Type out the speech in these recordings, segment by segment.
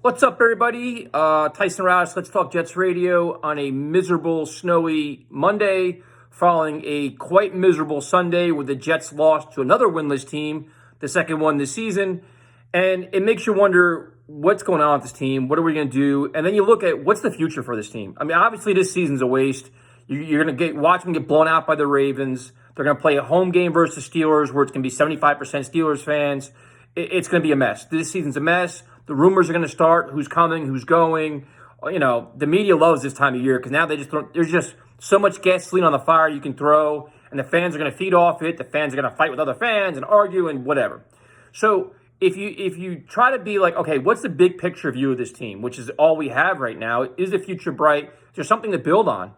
What's up, everybody? Tyson Roush, Let's Talk Jets Radio on a miserable, snowy Monday, following a quite miserable Sunday where the Jets lost to another winless team, the second one this season. And it makes you wonder what's going on with this team. What are we going to do? And then you look at what's the future for this team. I mean, obviously this season's a waste. You're going to watch them get blown out by the Ravens. They're going to play a home game versus the Steelers where it's going to be 75% Steelers fans. It's going to be a mess. This season's a mess. The rumors are going to start. Who's coming? Who's going? You know, the media loves this time of year because now there's just so much gasoline on the fire you can throw, and the fans are going to feed off it. The fans are going to fight with other fans and argue and whatever. So if you try to be like, okay, what's the big picture view of this team, which is all we have right now? Is the future bright? Is there something to build on?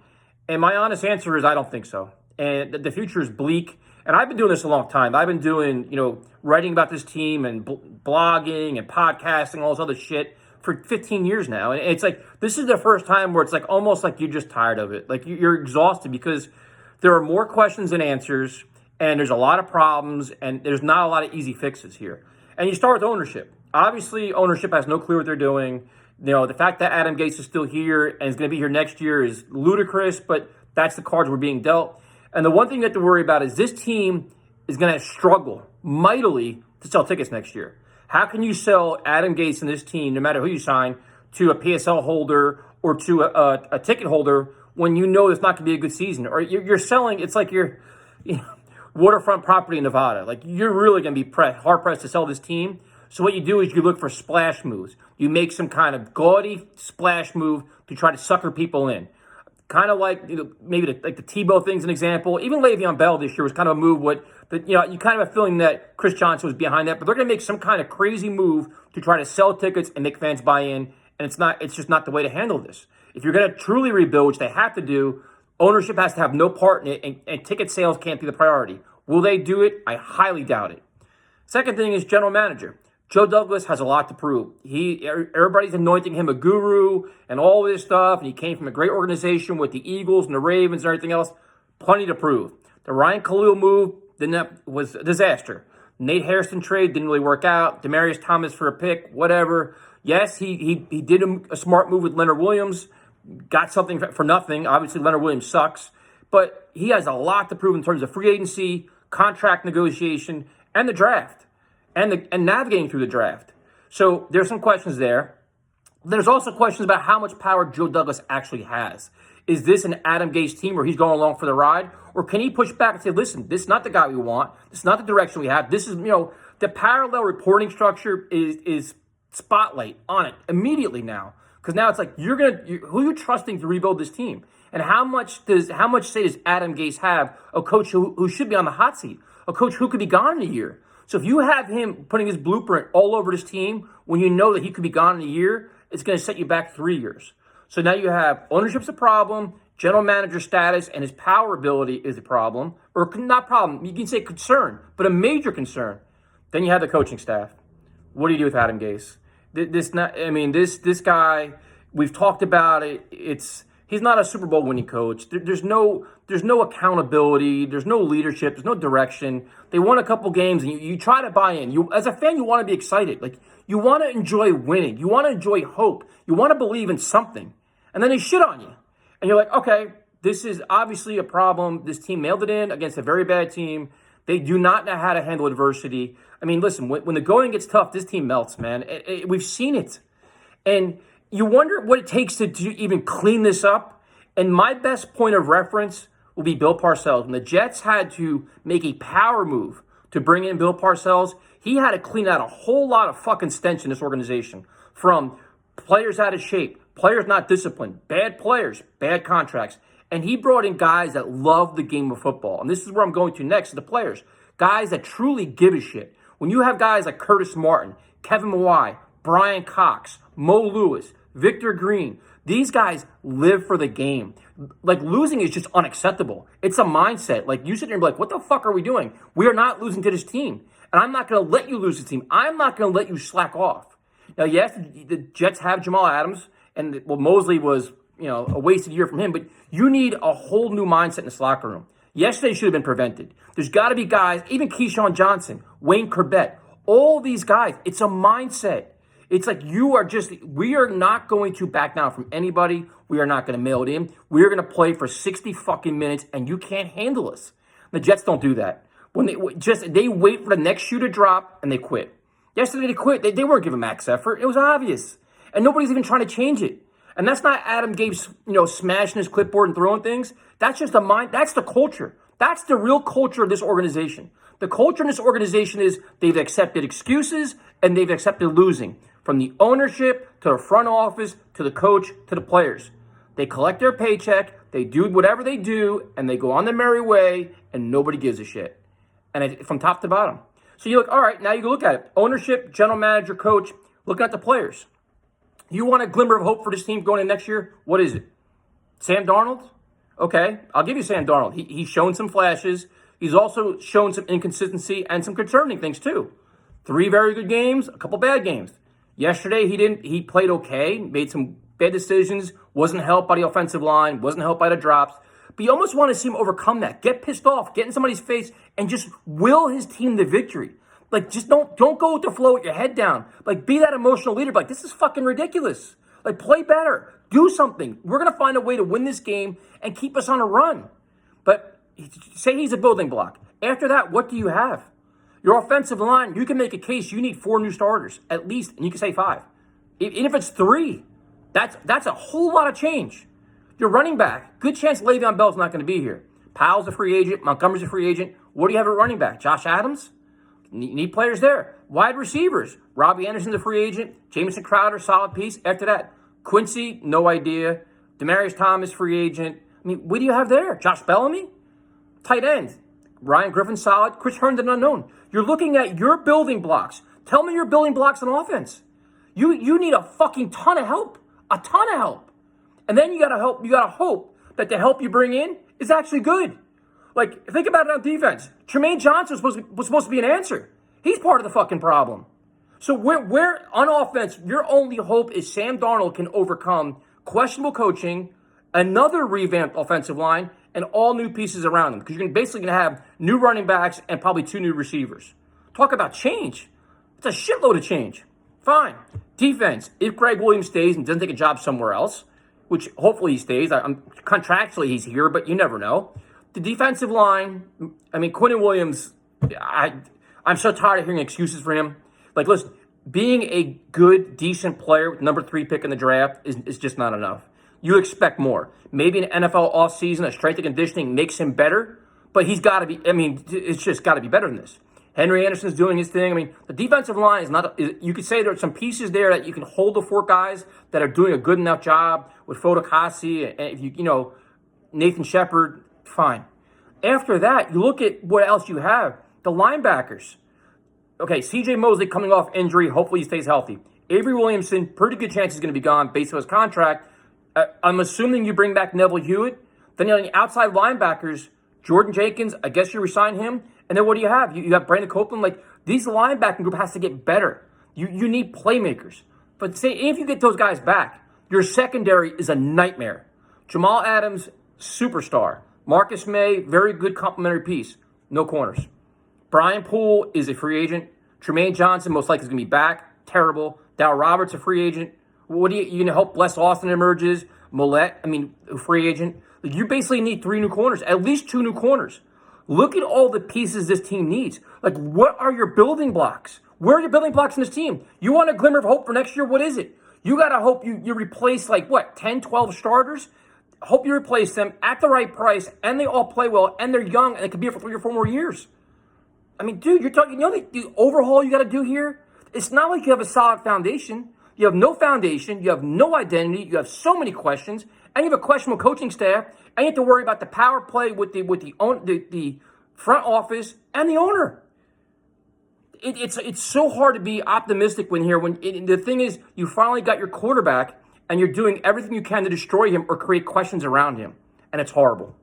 And my honest answer is I don't think so. And the future is bleak. And I've been doing this a long time. I've been doing, writing about this team and blogging and podcasting, all this other shit for 15 years now. And it's like, this is the first time where it's like almost like you're just tired of it. Like you're exhausted because there are more questions than answers, and there's a lot of problems, and there's not a lot of easy fixes here. And you start with ownership. Obviously, ownership has no clue what they're doing. The fact that Adam Gase is still here and is going to be here next year is ludicrous, but that's the cards we're being dealt. And the one thing you have to worry about is this team is going to struggle mightily to sell tickets next year. How can you sell Adam Gase and this team, no matter who you sign, to a PSL holder or to a ticket holder when you know it's not going to be a good season? Or you're selling, it's like you're waterfront property in Nevada. Like you're really going to be hard-pressed to sell this team. So what you do is you look for splash moves. You make some kind of gaudy splash move to try to sucker people in. Kind of like, maybe the Tebow thing's an example. Even Le'Veon Bell this year was kind of a move. You kind of have a feeling that Chris Johnson was behind that, but they're going to make some kind of crazy move to try to sell tickets and make fans buy in. And it's just not the way to handle this. If you're going to truly rebuild, which they have to do, ownership has to have no part in it, and ticket sales can't be the priority. Will they do it? I highly doubt it. Second thing is general manager. Joe Douglas has a lot to prove. Everybody's anointing him a guru and all this stuff, and he came from a great organization with the Eagles and the Ravens and everything else. Plenty to prove. The Ryan Khalil move was a disaster. Nate Hairston trade didn't really work out. Demaryius Thomas for a pick, whatever. Yes, he did a smart move with Leonard Williams, got something for nothing. Obviously, Leonard Williams sucks, but he has a lot to prove in terms of free agency, contract negotiation, and the draft. And navigating through the draft. So there's some questions there. There's also questions about how much power Joe Douglas actually has. Is this an Adam Gase team where he's going along for the ride? Or can he push back and say, listen, this is not the guy we want. This is not the direction we have. This is, the parallel reporting structure is spotlight on it immediately now. Because now it's like, who are you trusting to rebuild this team? And how much say does Adam Gase have, a coach who should be on the hot seat? A coach who could be gone in a year? So if you have him putting his blueprint all over this team when you know that he could be gone in a year, it's going to set you back 3 years. So now you have ownership's a problem, general manager status, and his power ability is a problem. Or not problem, you can say concern, but a major concern. Then you have the coaching staff. What do you do with Adam Gase? This guy, we've talked about it. He's not a Super Bowl winning coach. There's no accountability. There's no leadership. There's no direction. They won a couple games, and you try to buy in. As a fan, you want to be excited. Like you want to enjoy winning. You want to enjoy hope. You want to believe in something. And then they shit on you, and you're like, okay, this is obviously a problem. This team mailed it in against a very bad team. They do not know how to handle adversity. I mean, listen, when the going gets tough, this team melts, man. We've seen it, and you wonder what it takes to even clean this up. And my best point of reference will be Bill Parcells. When the Jets had to make a power move to bring in Bill Parcells, he had to clean out a whole lot of fucking stench in this organization. From players out of shape, players not disciplined, bad players, bad contracts. And he brought in guys that love the game of football. And this is where I'm going to next, the players. Guys that truly give a shit. When you have guys like Curtis Martin, Kevin Mawai, Brian Cox, Mo Lewis, Victor Green, these guys live for the game. Like, losing is just unacceptable. It's a mindset. Like, you sit there and be like, what the fuck are we doing? We are not losing to this team. And I'm not going to let you lose this team. I'm not going to let you slack off. Now, yes, the Jets have Jamal Adams, and Mosley was, a wasted year from him, but you need a whole new mindset in this locker room. Yesterday should have been prevented. There's got to be guys, even Keyshawn Johnson, Wayne Corbett, all these guys. It's a mindset. It's like we are not going to back down from anybody. We are not going to mail it in. We are going to play for 60 fucking minutes, and you can't handle us. The Jets don't do that. When they wait for the next shoe to drop and they quit. Yesterday they quit. They weren't giving max effort. It was obvious, and nobody's even trying to change it. And that's not Adam Gase, smashing his clipboard and throwing things. That's just the mind. That's the culture. That's the real culture of this organization. The culture in this organization is they've accepted excuses and they've accepted losing. From the ownership to the front office to the coach to the players. They collect their paycheck, they do whatever they do, and they go on their merry way, and nobody gives a shit. And from top to bottom. So you look, all right, now you look at it. Ownership, general manager, coach, looking at the players. You want a glimmer of hope for this team going in next year? What is it? Sam Darnold? Okay, I'll give you Sam Darnold. He's shown some flashes. He's also shown some inconsistency and some concerning things too. 3 very good games, a couple bad games. Yesterday, he played okay, made some bad decisions, wasn't helped by the offensive line, wasn't helped by the drops. But you almost want to see him overcome that, get pissed off, get in somebody's face, and just will his team to victory. Like, just don't go with the flow with your head down. Like, be that emotional leader. Like, this is fucking ridiculous. Like, play better. Do something. We're going to find a way to win this game and keep us on a run. But say he's a building block. After that, what do you have? Your offensive line, you can make a case you need 4 new starters, at least, and you can say 5. Even if it's 3, that's a whole lot of change. Your running back, good chance Le'Veon Bell's not going to be here. Powell's a free agent. Montgomery's a free agent. What do you have at running back? Josh Adams? You need players there. Wide receivers. Robbie Anderson's a free agent. Jamison Crowder, solid piece. After that, Quincy, no idea. Demaryius Thomas, free agent. I mean, what do you have there? Josh Bellamy? Tight end. Ryan Griffin, solid. Chris Herndon, unknown. You're looking at your building blocks. Tell me your building blocks on offense. You need a fucking ton of help. A ton of help. And then you gotta hope that the help you bring in is actually good. Like, think about it on defense. Tremaine Johnson was supposed to be an answer. He's part of the fucking problem. So where on offense, your only hope is Sam Darnold can overcome questionable coaching, another revamped offensive line, and all new pieces around him. Because you're basically going to have new running backs and probably 2 new receivers. Talk about change. It's a shitload of change. Fine. Defense, if Greg Williams stays and doesn't take a job somewhere else, which hopefully he stays. Contractually he's here, but you never know. The defensive line, I mean, Quinnen Williams, I'm so tired of hearing excuses for him. Like, listen, being a good, decent player with number 3 pick in the draft is just not enough. You expect more. Maybe an NFL offseason, a strength and conditioning makes him better, but he's got to be, it's just got to be better than this. Henry Anderson's doing his thing. I mean, the defensive line is not, you could say there are some pieces there that you can hold the 4 guys that are doing a good enough job with Fodokasi and if Nathan Shepard, fine. After that, you look at what else you have. The linebackers. Okay, C.J. Mosley coming off injury. Hopefully he stays healthy. Avery Williamson, pretty good chance he's going to be gone based on his contract. I'm assuming you bring back Neville Hewitt. Then on the outside linebackers, Jordan Jenkins, I guess you resign him. And then what do you have? You have Brandon Copeland. Like, these linebacking group has to get better. You need playmakers. But say if you get those guys back, your secondary is a nightmare. Jamal Adams, superstar. Marcus May, very good complementary piece. No corners. Brian Poole is a free agent. Tremaine Johnson most likely is going to be back. Terrible. Darryl Roberts, a free agent. What you going to hope Bless Austin emerges? Millette, a free agent. You basically need 3 new corners, at least 2 new corners. Look at all the pieces this team needs. Like, what are your building blocks? Where are your building blocks in this team? You want a glimmer of hope for next year? What is it? You got to hope you replace, 10, 12 starters? Hope you replace them at the right price, and they all play well, and they're young, and it could be here for 3 or 4 more years. I mean, dude, you're talking, the overhaul you got to do here? It's not like you have a solid foundation. You have no foundation. You have no identity. You have so many questions, and you have a questionable coaching staff, and you have to worry about the power play with the front office and the owner. It's so hard to be optimistic the thing is you finally got your quarterback, and you're doing everything you can to destroy him or create questions around him, and it's horrible.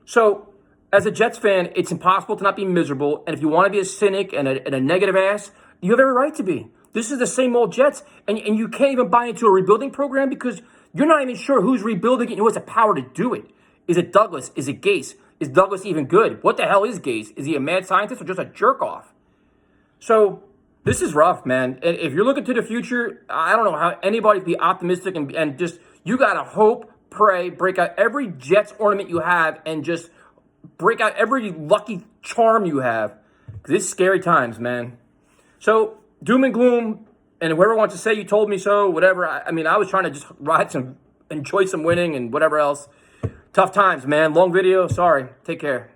So, as a Jets fan, it's impossible to not be miserable, and if you want to be a cynic and a negative ass, you have every right to be. This is the same old Jets, and you can't even buy into a rebuilding program because you're not even sure who's rebuilding it and who has the power to do it. Is it Douglas? Is it Gase? Is Douglas even good? What the hell is Gase? Is he a mad scientist or just a jerk-off? So, This is rough, man. And if you're looking to the future, I don't know how anybody can be optimistic and just, you got to hope, pray, break out every Jets ornament you have and just break out every lucky charm you have. This is scary times, man. So, doom and gloom, and whoever wants to say you told me so, whatever. I mean, I was trying to just enjoy some winning and whatever else. Tough times, man. Long video. Sorry. Take care.